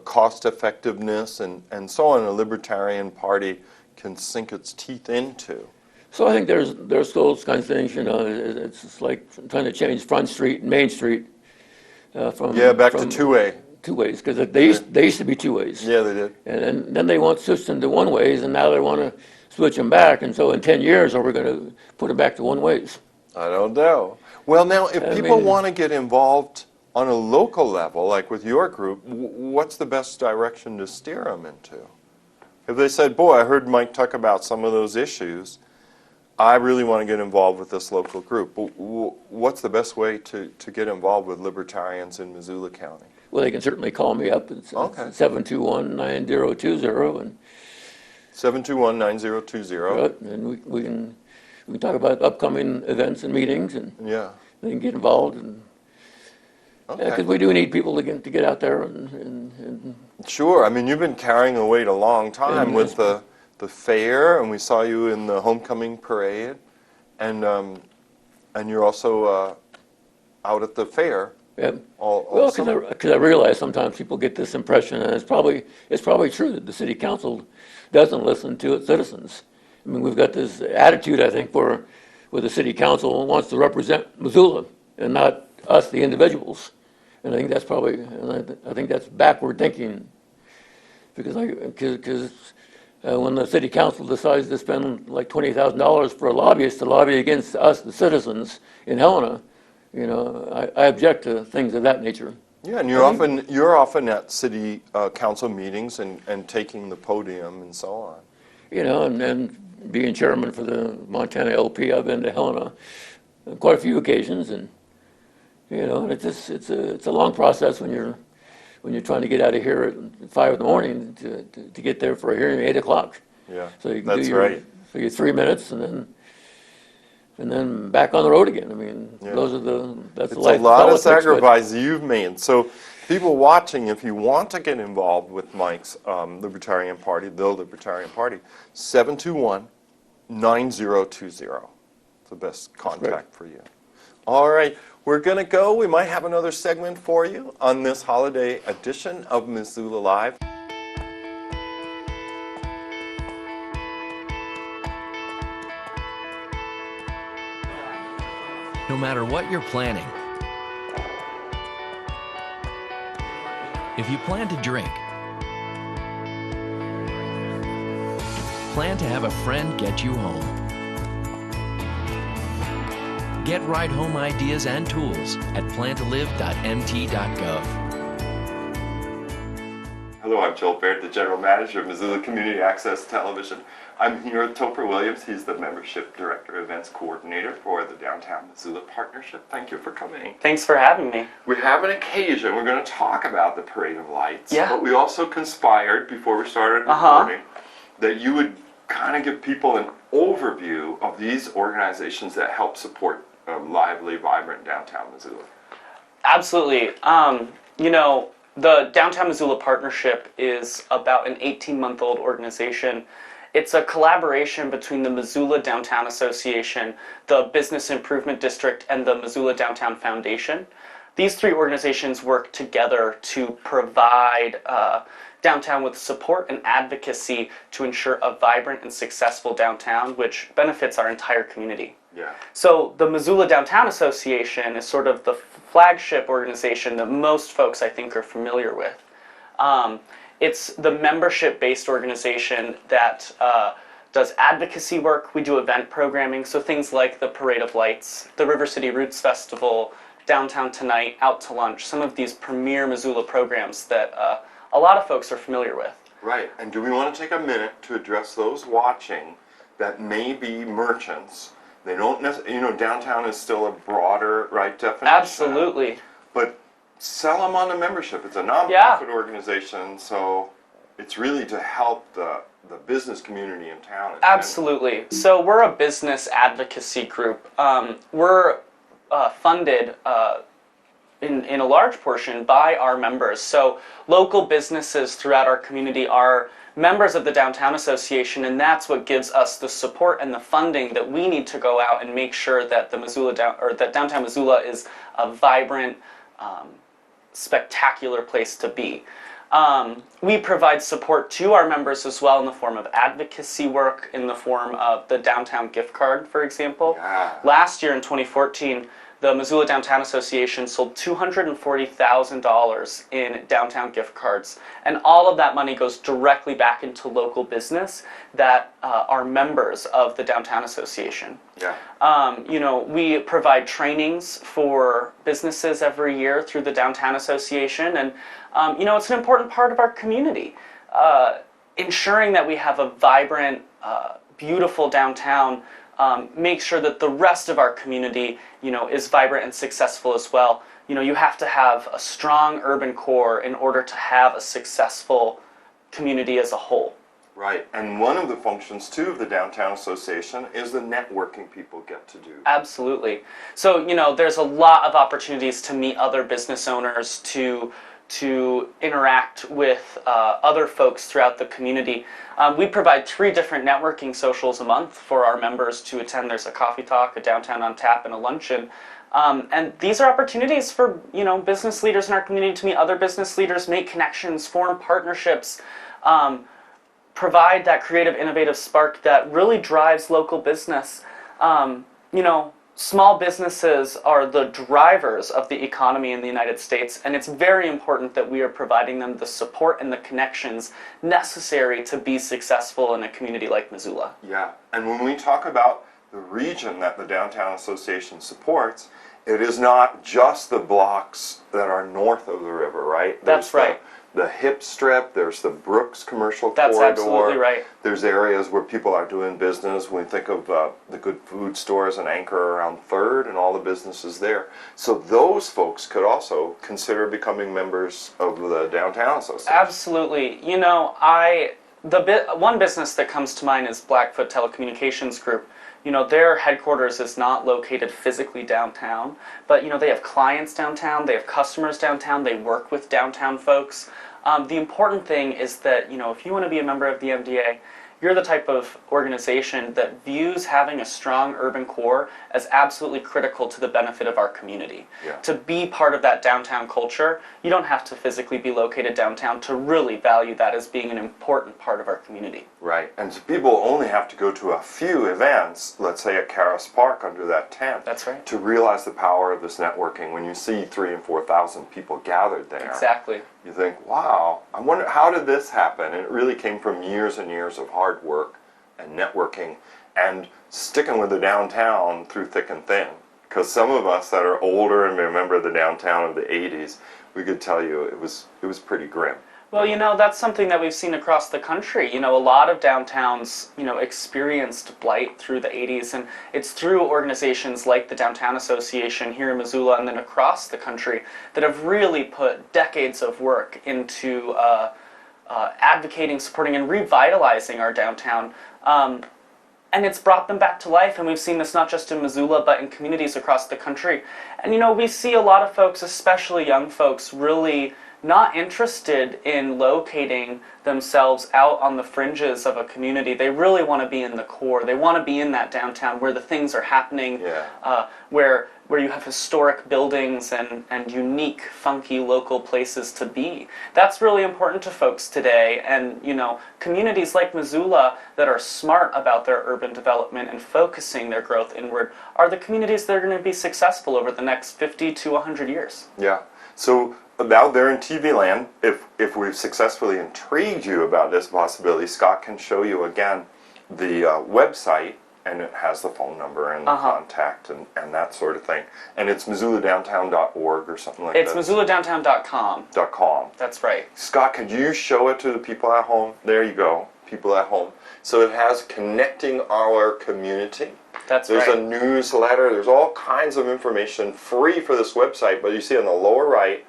cost effectiveness and so on a Libertarian Party can sink its teeth into. So I think there's those kinds of things. It's just like trying to change Front Street and Main Street from Back to from two-way. two ways, because they used to be two ways. Yeah, they did. And then they want switched them to one ways, and now they want to switch them back. And so in 10 years, are we going to put them back to one ways? I don't know. Well, now, if I people mean- want to get involved on a local level, like with your group, what's the best direction to steer them into? If they said, boy, I heard Mike talk about some of those issues, I really want to get involved with this local group. What's the best way to get involved with libertarians in Missoula County? Well, they can certainly call me up. It's Okay. 721-9020, and 721-9020. we can talk about upcoming events and meetings, and Yeah. they can get involved. And Okay. because we do need people to get out there and Sure. I mean, you've been carrying the weight a long time And with the fair, and we saw you in the homecoming parade, and you're also out at the fair. yeah. All Well, summer. because I realize sometimes people get this impression, and it's probably true that the city council doesn't listen to its citizens. I mean, we've got this attitude, I think, where the city council wants to represent Missoula and not us, the individuals. And I think that's I think that's backward thinking, because when the city council decides to spend like $20,000 for a lobbyist to lobby against us, the citizens in Helena, I object to things of that nature. Yeah, and you're often at city council meetings and taking the podium and so on. And then being chairman for the Montana LP, I've been to Helena on quite a few occasions, and and it's a long process when you're trying to get out of here at 5 in the morning to get there for a hearing at 8 o'clock. Yeah, So you can that's do right. so you 3 minutes and then back on the road again. I mean, Yeah. that's It's the life a lot of politics, but- sacrifice you've made. So people watching, if you want to get involved with Mike's Libertarian Party, the Libertarian Party, 721-9020. It's the best contact for you. All right, we're going to go. We might have another segment for you on this holiday edition of Missoula Live. No matter what you're planning, if you plan to drink, plan to have a friend get you home. Get ride home ideas and tools at plantolive.mt.gov. Hello, I'm Joel Baird, the General Manager of Missoula Community Access Television. I'm here with Topher Williams. He's the Membership Director, Events Coordinator for the Downtown Missoula Partnership. Thank you for coming. Thanks for having me. We have an occasion. We're going to talk about the Parade of Lights. Yeah. But we also conspired before we started recording that you would kind of give people an overview of these organizations that help support a lively, vibrant downtown Missoula. Absolutely. The Downtown Missoula Partnership is about an 18-month-old organization. It's a collaboration between the Missoula Downtown Association, the Business Improvement District, and the Missoula Downtown Foundation. These three organizations work together to provide downtown with support and advocacy to ensure a vibrant and successful downtown, which benefits our entire community. Yeah. So the Missoula Downtown Association is sort of the flagship organization that most folks, I think, are familiar with. It's the membership-based organization that does advocacy work. We do event programming, so things like the Parade of Lights, the River City Roots Festival, Downtown Tonight, Out to Lunch, some of these premier Missoula programs that a lot of folks are familiar with. Right. And do we want to take a minute to address those watching that may be merchants? They don't necessarily, downtown is still a broader, right, definition. Absolutely. But sell them on a membership. It's a nonprofit organization, so it's really to help the business community in town. Absolutely. So we're a business advocacy group. We're funded in a large portion by our members. So local businesses throughout our community are members of the Downtown Association, and that's what gives us the support and the funding that we need to go out and make sure that that Downtown Missoula is a vibrant, spectacular place to be. We provide support to our members as well in the form of advocacy work, in the form of the downtown gift card, for example. Yeah. Last year in 2014, the Missoula Downtown Association sold $240,000 in downtown gift cards, and all of that money goes directly back into local business that are members of the Downtown Association. Yeah. We provide trainings for businesses every year through the Downtown Association, and it's an important part of our community. Ensuring that we have a vibrant, beautiful downtown makes sure that the rest of our community, is vibrant and successful as well. You have to have a strong urban core in order to have a successful community as a whole. Right, and one of the functions, too, of the Downtown Association is the networking people get to do. Absolutely. So, there's a lot of opportunities to meet other business owners, to interact with other folks throughout the community. We provide 3 different networking socials a month for our members to attend. There's a coffee talk, a downtown on tap, and a luncheon. And these are opportunities for business leaders in our community to meet other business leaders, make connections, form partnerships, provide that creative, innovative spark that really drives local business. Small businesses are the drivers of the economy in the United States, and it's very important that we are providing them the support and the connections necessary to be successful in a community like Missoula. Yeah, and when we talk about the region that the Downtown Association supports, it is not just the blocks that are north of the river, right? That's right. The Hip Strip, there's the Brooks Commercial That's Corridor. absolutely right. There's areas where people are doing business. When we think of the good food stores and Anchor around 3rd and all the businesses there. So those folks could also consider becoming members of the Downtown Association. Absolutely. One business that comes to mind is Blackfoot Telecommunications Group. Their headquarters is not located physically downtown, but they have clients downtown, they have customers downtown, they work with downtown folks. The important thing is that, if you want to be a member of the MDA, you're the type of organization that views having a strong urban core as absolutely critical to the benefit of our community. Yeah. To be part of that downtown culture, you don't have to physically be located downtown to really value that as being an important part of our community. Right, and so people only have to go to a few events, let's say at Caras Park under that tent. That's right. To realize the power of this networking. When you see 3,000 and 4,000 people gathered there. Exactly. You think, wow, I wonder, how did this happen? And it really came from years and years of hard work and networking and sticking with the downtown through thick and thin. Because some of us that are older and remember the downtown of the 80s, we could tell you it was pretty grim. Well, that's something that we've seen across the country. A lot of downtowns, experienced blight through the 80s, and it's through organizations like the Downtown Association here in Missoula and then across the country that have really put decades of work into advocating, supporting, and revitalizing our downtown. And it's brought them back to life, and we've seen this not just in Missoula, but in communities across the country. And we see a lot of folks, especially young folks, really not interested in locating themselves out on the fringes of a community. They really want to be in the core. They want to be in that downtown where the things are happening, where you have historic buildings and unique, funky local places to be. That's really important to folks today. And, you know, communities like Missoula that are smart about their urban development and focusing their growth inward are the communities that are going to be successful over the next 50 to 100 years. Yeah. So out there in TV land, if we've successfully intrigued you about this possibility, Scott can show you again the website, and it has the phone number and the contact and that sort of thing. And it's MissoulaDowntown.org or something like that. It's MissoulaDowntown.com. .com. That's right. Scott, could you show it to the people at home? There you go, people at home. So it has connecting our community. That's There's right. a newsletter. There's all kinds of information free for this website. But you see on the lower right,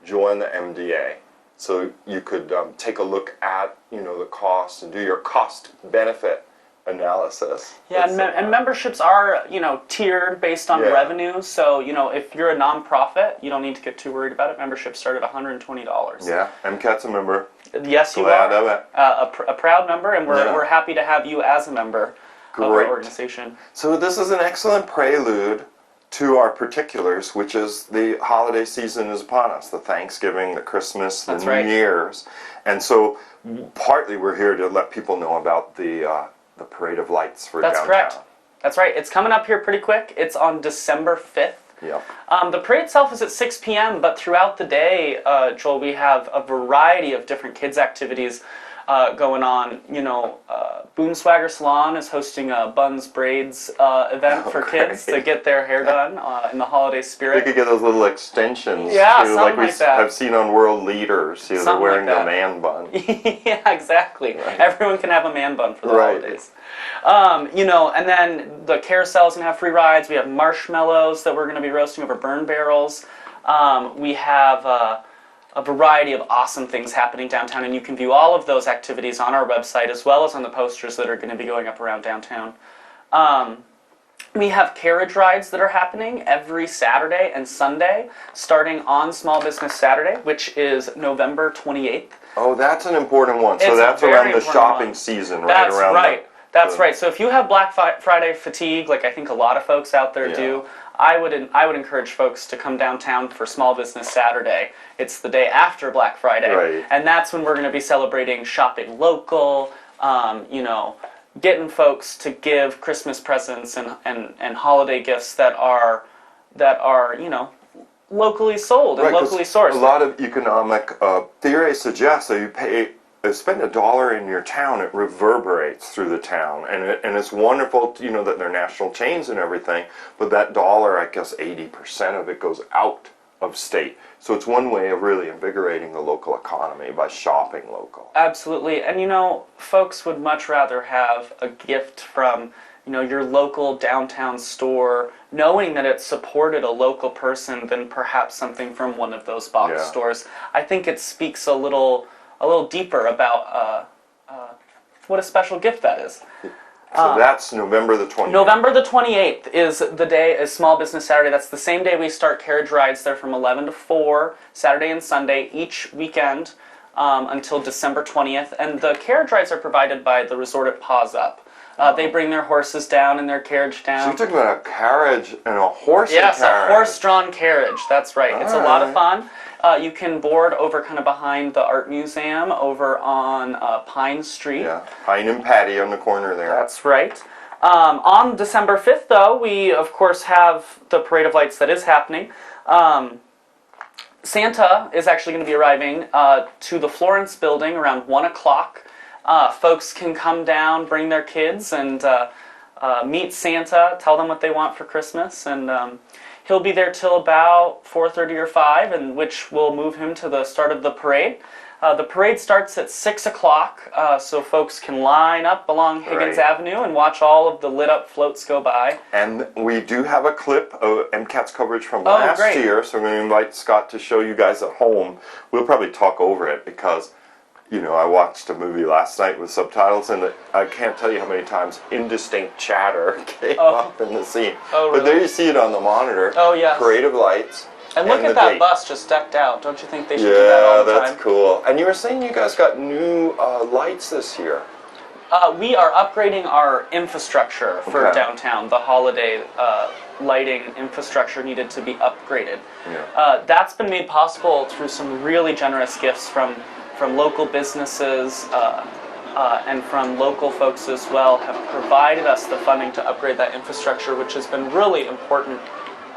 join the MDA. So you could take a look at, you know, the cost and do your cost-benefit analysis. Yeah, and memberships are, you know, tiered based on revenue. So, you know, if you're a nonprofit, you don't need to get too worried about it. Memberships start at $120. Yeah, MCAT's a member. Yes, you Glad are. of it. A proud member, and we're happy to have you as a member of our organization. So this is an excellent prelude to our particulars, which is the holiday season is upon us, the Thanksgiving, the Christmas, the New Year's. And so partly we're here to let people know about the Parade of Lights for downtown. That's correct. That's right. It's coming up here pretty quick. It's on December 5th. Yep. The parade itself is at 6 p.m., but throughout the day, Joel, we have a variety of different kids' activities going on. You know, Boonswagger Salon is hosting a Buns Braids event for kids to get their hair done in the holiday spirit. You could get those little extensions, yeah, too, something like we that. have seen on World Leaders. You know, they're wearing like the man bun. Yeah, exactly. Right. Everyone can have a man bun for the Right. holidays. You know, and then the carousel's gonna have free rides. We have marshmallows that we're gonna be roasting over burn barrels. We have a variety of awesome things happening downtown, and you can view all of those activities on our website as well as on the posters that are going to be going up around downtown. We have carriage rides that are happening every Saturday and Sunday, starting on Small Business Saturday, which is November 28th. Oh, that's an important one. So It's a that's very around the important shopping one. season, right? That's around right. That's the- right. So if you have Black Friday fatigue, like I think a lot of folks out there do, I would encourage folks to come downtown for Small Business Saturday. It's the day after Black Friday, Right. and that's when we're going to be celebrating shopping local. You know, getting folks to give Christmas presents and holiday gifts that are you know, locally sold and Right, 'cause locally sourced. A lot of economic theory suggests that you spend $1 in your town, it reverberates through the town, and it's wonderful, you know, that they're national chains and everything. But that dollar, I guess, 80% of it goes out of state. So it's one way of really invigorating the local economy by shopping local. Absolutely, and you know, folks would much rather have a gift from, you know, your local downtown store, knowing that it supported a local person, than perhaps something from one of those box stores. I think it speaks a little deeper about what a special gift that is. So that's November the 28th. November the 28th is the day, is Small Business Saturday. That's the same day we start carriage rides. They're from 11 to 4, Saturday and Sunday, each weekend until December 20th. And the carriage rides are provided by the resort at Paws Up. They bring their horses down and their carriage down. So you're talking about a carriage and a horse Yes, carriage. a horse-drawn carriage. That's right. It's a lot of fun. You can board over kind of behind the art museum over on Pine Street. Yeah, Pine and Patty on the corner there. That's right. On December 5th, though, we, of course, have the Parade of Lights that is happening. Santa is actually going to be arriving to the Florence building around 1 o'clock. Folks can come down, bring their kids, and meet Santa, tell them what they want for Christmas, and he'll be there till about 4:30 or 5, and which will move him to the start of the parade. The parade starts at 6 o'clock, so folks can line up along Higgins Avenue and watch all of the lit-up floats go by. And we do have a clip of MCAT's coverage from last year, so we're going to invite Scott to show you guys at home. We'll probably talk over it because, you know, I watched a movie last night with subtitles, and I can't tell you how many times indistinct chatter came up in the scene. Oh, really? But there you see it on the monitor. Oh, yes. Parade of Lights. And look the at that date. bus just decked out. Don't you think they should do that all the time? That's cool. And you were saying you guys got new lights this year. We are upgrading our infrastructure for Okay. downtown. The holiday lighting infrastructure needed to be upgraded. Yeah. That's been made possible through some really generous gifts from local businesses and from local folks as well, have provided us the funding to upgrade that infrastructure, which has been really important.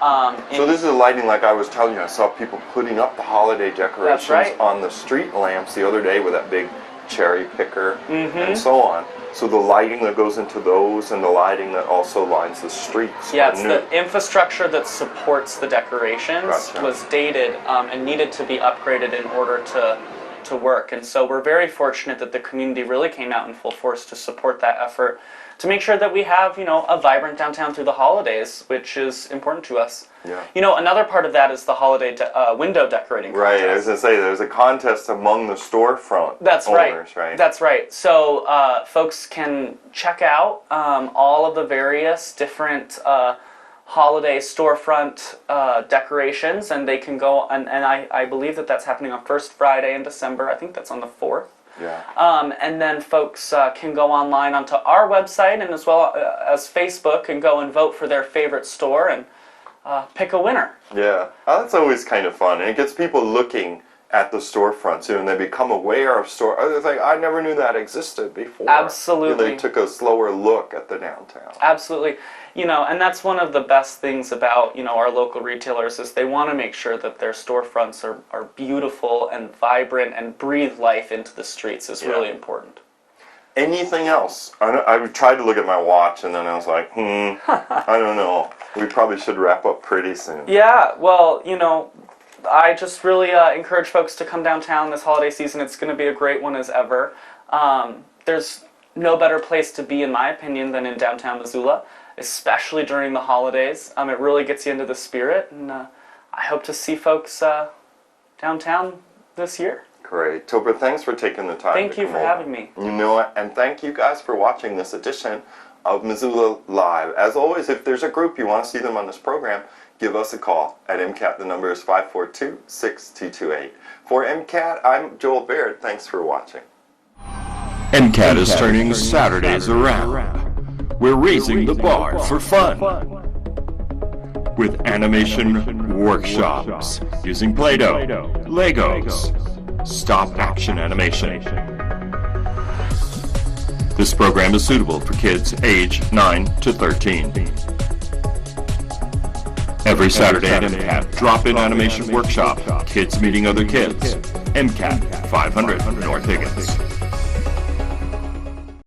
So this is the lighting, like I was telling you. I saw people putting up the holiday decorations right. on the street lamps the other day with that big cherry picker Mm-hmm. and so on. So the lighting that goes into those and the lighting that also lines the streets. Yeah, are it's new. the infrastructure that supports the decorations Gotcha. was dated and needed to be upgraded in order to work. And so we're very fortunate that the community really came out in full force to support that effort, to make sure that we have, a vibrant downtown through the holidays, which is important to us. Yeah. Another part of that is the holiday window decorating contest. Right, I was going to say, there's a contest among the storefront That's owners, right. That's right. So folks can check out all of the various different holiday storefront decorations, and they can go, and I believe that's happening on first Friday in December. I think that's on the 4th. Yeah. And then folks can go online onto our website and as well as Facebook and go and vote for their favorite store and pick a winner. Yeah. Oh, that's always kind of fun. And it gets people looking at the storefronts, and they become aware of they're like, I never knew that existed before. Absolutely. They took a slower look at the downtown. Absolutely. And that's one of the best things about, our local retailers is they want to make sure that their storefronts are beautiful and vibrant and breathe life into the streets is really important. Anything else? I tried to look at my watch, and then I was like, I don't know. We probably should wrap up pretty soon. Yeah, well, I just really encourage folks to come downtown this holiday season. It's going to be a great one as ever. There's no better place to be, in my opinion, than in downtown Missoula, especially during the holidays. It really gets you into the spirit, and I hope to see folks downtown this year. Great. Tober, thanks for taking the time. Thank you for having me. And thank you guys for watching this edition of Missoula Live. As always, if there's a group you want to see them on this program, give us a call at MCAT. The number is 542-6228. For MCAT, I'm Joel Baird. Thanks for watching. MCAT is turning Saturdays around. We're raising the bar for fun with animation workshops using Play-Doh, Legos, stop-action animation. This program is suitable for kids age 9 to 13. Every Saturday at MCAT, drop-in animation workshop, kids meeting other kids. MCAT, 500 North Higgins.